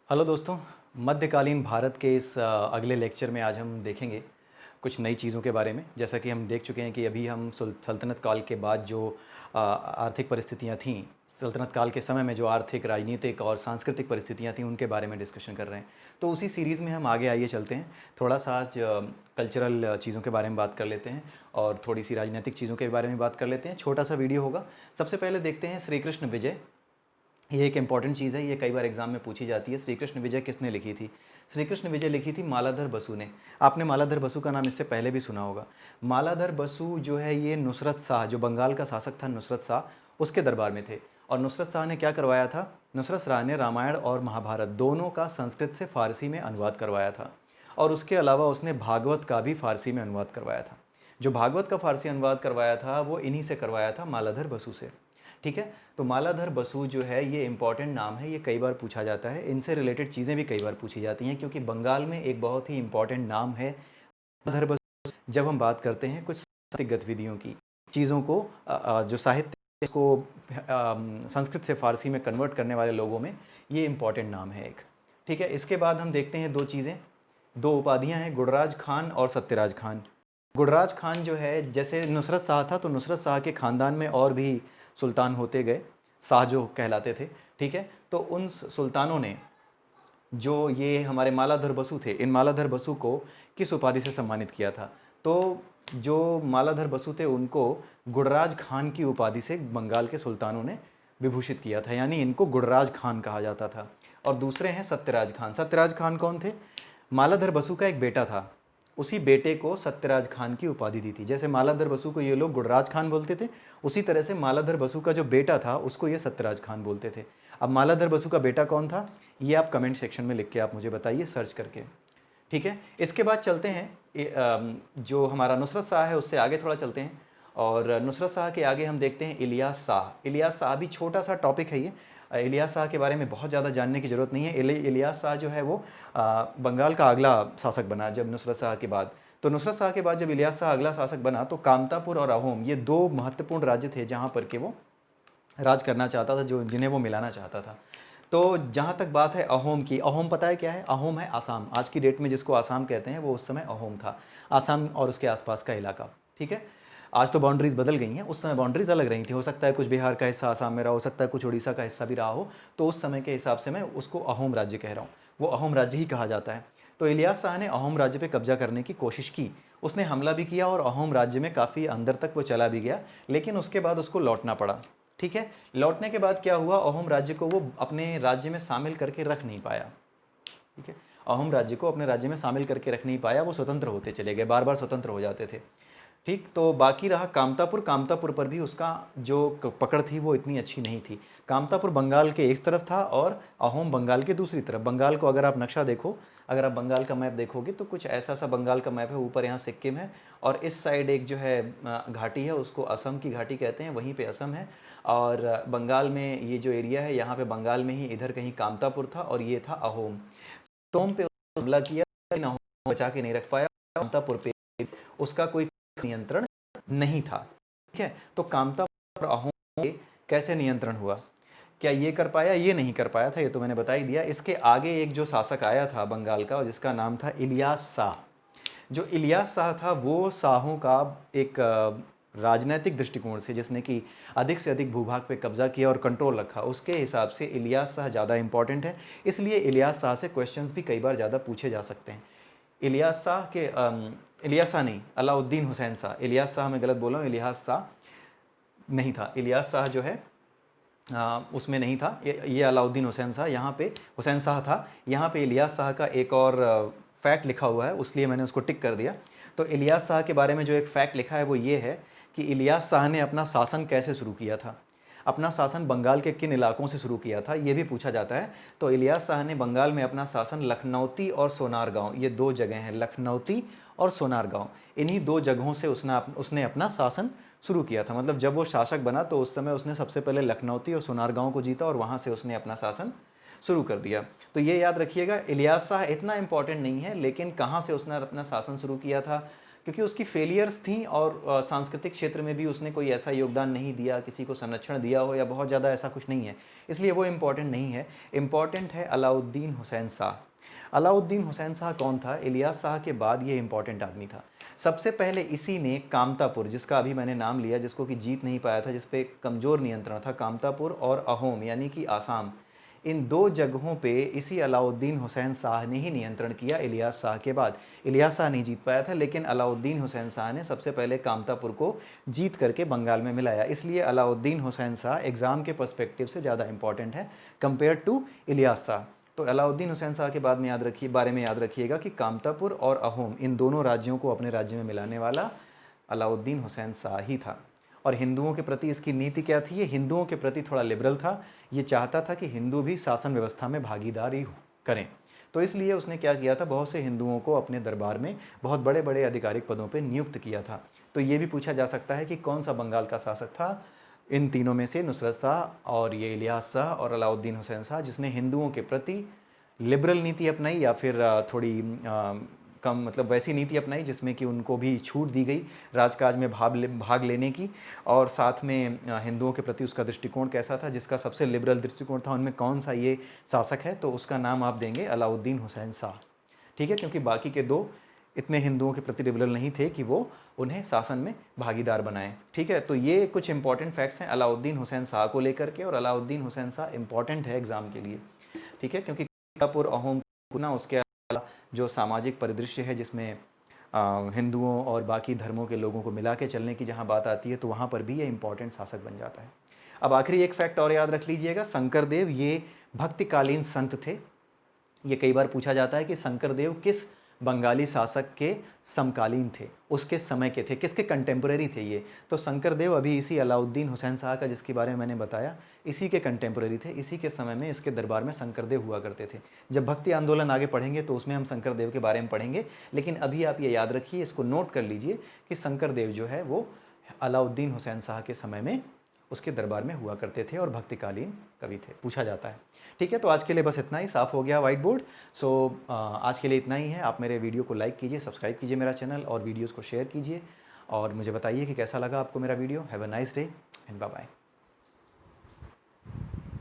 Hello दोस्तों। मध्यकालीन भारत के इस अगले लेक्चर में आज हम देखेंगे कुछ नई चीज़ों के बारे में। जैसा कि हम देख चुके हैं कि अभी हम सल्तनत काल के बाद जो आर्थिक परिस्थितियां थीं, सल्तनत काल के समय में जो आर्थिक, राजनीतिक और सांस्कृतिक परिस्थितियां थीं, उनके बारे में डिस्कशन कर रहे हैं। तो उसी सीरीज़ में हम आगे आइए चलते हैं। थोड़ा सा आज कल्चरल चीज़ों के बारे में बात कर लेते हैं और थोड़ी सी राजनीतिक चीज़ों के बारे में बात कर लेते हैं। छोटा सा वीडियो होगा। सबसे पहले देखते हैं श्री कृष्ण विजय। ये एक इंपॉर्टेंट चीज़ है, ये कई बार एग्जाम में पूछी जाती है। श्री कृष्ण विजय किसने लिखी थी? श्री कृष्ण विजय लिखी थी मालाधर बसु ने। आपने मालाधर बसु का नाम इससे पहले भी सुना होगा। मालाधर बसु जो है ये नुसरत शाह, जो बंगाल का शासक था नुसरत शाह, उसके दरबार में थे। और नुसरत शाह ने क्या करवाया था? नुसरत शाह ने रामायण और महाभारत दोनों का संस्कृत से फारसी में अनुवाद करवाया था। और उसके अलावा उसने भागवत का भी फारसी में अनुवाद करवाया था। जो भागवत का फारसी अनुवाद करवाया था वो इन्हीं से करवाया था, मालाधर बसु से। ठीक है, तो मालाधर बसु जो है ये इंपॉर्टेंट नाम है, ये कई बार पूछा जाता है। इनसे रिलेटेड चीज़ें भी कई बार पूछी जाती हैं क्योंकि बंगाल में एक बहुत ही इंपॉर्टेंट नाम है मालाधर बसु। जब हम बात करते हैं कुछ साहित्यिक गतिविधियों की, चीज़ों को जो साहित्य को संस्कृत से फारसी में कन्वर्ट करने वाले लोगों में ये इंपॉर्टेंट नाम है एक। ठीक है, इसके बाद हम देखते हैं दो चीज़ें, दो उपाधियाँ हैं, गुडराज खान और सत्यराज खान। गुडराज खान जो है, जैसे नुसरत शाह था तो नुसरत शाह के ख़ानदान में और भी सुल्तान होते गए, शाह जो कहलाते थे। ठीक है, तो उन सुल्तानों ने जो ये हमारे मालाधर बसु थे, इन मालाधर बसु को किस उपाधि से सम्मानित किया था? तो जो मालाधर बसु थे उनको गुडराज खान की उपाधि से बंगाल के सुल्तानों ने विभूषित किया था, यानी इनको गुडराज खान कहा जाता था। और दूसरे हैं सत्यराज खान। सत्यराज खान कौन थे? मालाधर बसु का एक बेटा था, उसी बेटे को सत्यराज खान की उपाधि दी थी। जैसे मालाधर बसु को ये लोग गुडराज खान बोलते थे, उसी तरह से मालाधर बसु का जो बेटा था उसको ये सत्यराज खान बोलते थे। अब मालाधर बसु का बेटा कौन था, ये आप कमेंट सेक्शन में लिख के आप मुझे बताइए, सर्च करके। ठीक है, इसके बाद चलते हैं जो हमारा नुसरत शाह है उससे आगे थोड़ा चलते हैं। और नुसरत शाह के आगे हम देखते हैं इलियास शाह। इलियास शाह भी छोटा सा टॉपिक है ये। इलियास शाह के बारे में बहुत ज़्यादा जानने की ज़रूरत नहीं है। इलियास शाह जो है वो बंगाल का अगला शासक बना जब नुसरत शाह के बाद। तो नुसरत शाह के बाद जब इलियास शाह अगला शासक बना तो कामतापुर और अहोम ये दो महत्वपूर्ण राज्य थे जहाँ पर के वो राज करना चाहता था, जो जिन्हें वो मिलाना चाहता था। तो जहाँ तक बात है अहोम की, अहोम पता है क्या है? अहोम है आसाम। आज की डेट में जिसको आसाम कहते हैं वो उस समय अहोम था, आसाम और उसके आसपास का इलाका। ठीक है, आज तो बाउंड्रीज बदल गई हैं, उस समय बाउंड्रीज अलग रही थी। हो सकता है कुछ बिहार का हिस्सा आसाम में रहा, हो सकता है कुछ उड़ीसा का हिस्सा भी रहा हो। तो उस समय के हिसाब से मैं उसको अहोम राज्य कह रहा हूँ, वो अहोम राज्य ही कहा जाता है। तो इलियास शाह ने अहोम राज्य पे कब्जा करने की कोशिश की, उसने हमला भी किया और अहोम राज्य में काफ़ी अंदर तक वो चला भी गया, लेकिन उसके बाद उसको लौटना पड़ा। ठीक है, लौटने के बाद क्या हुआ, अहोम राज्य को वो अपने राज्य में शामिल करके रख नहीं पाया। ठीक है, अहोम राज्य को अपने राज्य में शामिल करके रख नहीं पाया, वो स्वतंत्र होते चले गए, बार बार स्वतंत्र हो जाते थे। ठीक, तो बाकी रहा कामतापुर। कामतापुर पर भी उसका जो पकड़ थी वो इतनी अच्छी नहीं थी। कामतापुर बंगाल के एक तरफ था और अहोम बंगाल के दूसरी तरफ। बंगाल को अगर आप नक्शा देखो, अगर आप बंगाल का मैप देखोगे तो कुछ ऐसा सा बंगाल का मैप है। ऊपर यहाँ सिक्किम है और इस साइड एक जो है घाटी है, उसको असम की घाटी कहते हैं, वहीं पे असम है। और बंगाल में ये जो एरिया है, यहाँ पे बंगाल में ही इधर कहीं कामतापुर था और ये था अहोम। तोम पे हमला किया, लेकिन अहोम बचा के नहीं रख पाया। कामतापुर पे उसका कोई नियंत्रण नहीं था। ठीक है, तो कामतापुर और अहोम पे कैसे नियंत्रण हुआ? क्या ये कर पाया? ये नहीं कर पाया था, ये तो मैंने बता ही दिया। इसके आगे एक जो शासक आया था बंगाल का, जिसका नाम था इलियास शाह। जो इलियास शाह था वो शाहों का एक राजनीतिक दृष्टिकोण से, जिसने कि अधिक से अधिक भूभाग पे कब्जा किया और कंट्रोल रखा, उसके हिसाब से इलियास शाह ज़्यादा इंपॉर्टेंट है। इसलिए इलियास शाह से क्वेश्चंस भी कई बार ज़्यादा पूछे जा सकते हैं। इलियास शाह के इलियास शाह नहीं, अलाउद्दीन हुसैन शाह। इलियास शाह मैं गलत बोला हूँ, इलियास शाह नहीं था। इलियास शाह जो है उसमें नहीं था, ये अलाउद्दीन हुसैन शाह, यहाँ पे हुसैन शाह था। यहाँ पे इलियास शाह का एक और फैक्ट लिखा हुआ है, उसलिए मैंने उसको टिक कर दिया। तो इलियास शाह के बारे में जो एक फैक्ट लिखा है वो ये है कि इलियास शाह ने अपना शासन कैसे शुरू किया था, अपना शासन बंगाल के किन इलाकों से शुरू किया था, ये भी पूछा जाता है। तो इलियास शाह ने बंगाल में अपना शासन लखनौती और सोनारगांव, ये दो जगह हैं, लखनौती और सोनारगांव, इन्हीं दो जगहों से उसने अपना शासन शुरू किया था। मतलब जब वो शासक बना तो उस समय उसने सबसे पहले लखनौती और सोनारगांव को जीता और वहाँ से उसने अपना शासन शुरू कर दिया। तो ये याद रखिएगा, इलियास शाह इतना इंपॉर्टेंट नहीं है, लेकिन कहाँ से उसने अपना शासन शुरू किया था, क्योंकि उसकी फेलियर्स थी और सांस्कृतिक क्षेत्र में भी उसने कोई ऐसा योगदान नहीं दिया, किसी को संरक्षण दिया हो या बहुत ज़्यादा ऐसा कुछ नहीं है, इसलिए वो इम्पॉर्टेंट नहीं है। इम्पॉर्टेंट है अलाउद्दीन हुसैन शाह। अलाउद्दीन हुसैन शाह कौन था? इलियास शाह के बाद ये इंपॉर्टेंट आदमी था। सबसे पहले इसी ने कामतापुर, जिसका अभी मैंने नाम लिया, जिसको कि जीत नहीं पाया था, जिस पे कमज़ोर नियंत्रण था, कामतापुर और अहोम यानी कि आसाम, इन दो जगहों पे इसी अलाउद्दीन हुसैन शाह ने ही नियंत्रण किया इलियास शाह के बाद। इलियास शाह नहीं जीत पाया था, लेकिन अलाउद्दीन हुसैन शाह ने सबसे पहले कामतापुर को जीत करके बंगाल में मिलाया। इसलिए अलाउद्दीन हुसैन शाह एग्ज़ाम के पर्सपेक्टिव से ज़्यादा इंपॉर्टेंट है कंपेयर टू इलियास शाह। तो अलाउद्दीन हुसैन शाह के बाद में बारे में याद रखिएगा कि कामतापुर और अहोम, इन दोनों राज्यों को अपने राज्य में मिलाने वाला अलाउद्दीन हुसैन शाह ही था। और हिंदुओं के प्रति इसकी नीति क्या थी? ये हिंदुओं के प्रति थोड़ा लिबरल था। ये चाहता था कि हिंदू भी शासन व्यवस्था में भागीदारी करें। तो इसलिए उसने क्या किया था, बहुत से हिंदुओं को अपने दरबार में बहुत बड़े बड़े आधिकारिक पदों पर नियुक्त किया था। तो ये भी पूछा जा सकता है कि कौन सा बंगाल का शासक था इन तीनों में से, नुसरत शाह और ये इलियास शाह और अलाउद्दीन हुसैन शाह, जिसने हिंदुओं के प्रति लिबरल नीति अपनाई या फिर थोड़ी कम, मतलब वैसी नीति अपनाई जिसमें कि उनको भी छूट दी गई राजकाज में भाग लेने की। और साथ में हिंदुओं के प्रति उसका दृष्टिकोण कैसा था, जिसका सबसे लिबरल दृष्टिकोण था, उनमें कौन सा ये शासक है? तो उसका नाम आप देंगे अलाउद्दीन हुसैन शाह। ठीक है, क्योंकि बाकी के दो इतने हिंदुओं के प्रति लिबरल नहीं थे कि वो उन्हें शासन में भागीदार बनाएं। ठीक है, तो ये कुछ इंपॉर्टेंट फैक्ट्स हैं अलाउद्दीन हुसैन शाह को लेकर के। और अलाउद्दीन हुसैन शाह इंपॉर्टेंट है एग्जाम के लिए। ठीक है, क्योंकि कामतापुर अहोम ना, उसके अलावा जो सामाजिक परिदृश्य है जिसमें हिंदुओं और बाकी धर्मों के लोगों को मिला के चलने की जहाँ बात आती है, तो वहाँ पर भी ये इंपॉर्टेंट शासक बन जाता है। अब आखिरी एक फैक्ट और याद रख लीजिएगा, शंकरदेव ये भक्तिकालीन संत थे। ये कई बार पूछा जाता है कि शंकरदेव किस बंगाली शासक के समकालीन थे, उसके समय के थे, किसके कंटेम्प्रेरी थे ये? तो शंकरदेव अभी इसी अलाउद्दीन हुसैन शाह का, जिसके बारे में मैंने बताया, इसी के कंटेम्प्रेरी थे। इसी के समय में इसके दरबार में शंकरदेव हुआ करते थे। जब भक्ति आंदोलन आगे पढ़ेंगे तो उसमें हम शंकरदेव के बारे में पढ़ेंगे, लेकिन अभी आप ये याद रखिए, इसको नोट कर लीजिए कि शंकरदेव जो है वो अलाउद्दीन हुसैन शाह के समय में उसके दरबार में हुआ करते थे और भक्तिकालीन कवि थे, पूछा जाता है। ठीक है, तो आज के लिए बस इतना ही। साफ़ हो गया व्हाइट बोर्ड। सो आज के लिए इतना ही है। आप मेरे वीडियो को लाइक कीजिए, सब्सक्राइब कीजिए मेरा चैनल, और वीडियोज़ को शेयर कीजिए, और मुझे बताइए कि कैसा लगा आपको मेरा video. Have a nice day and bye bye.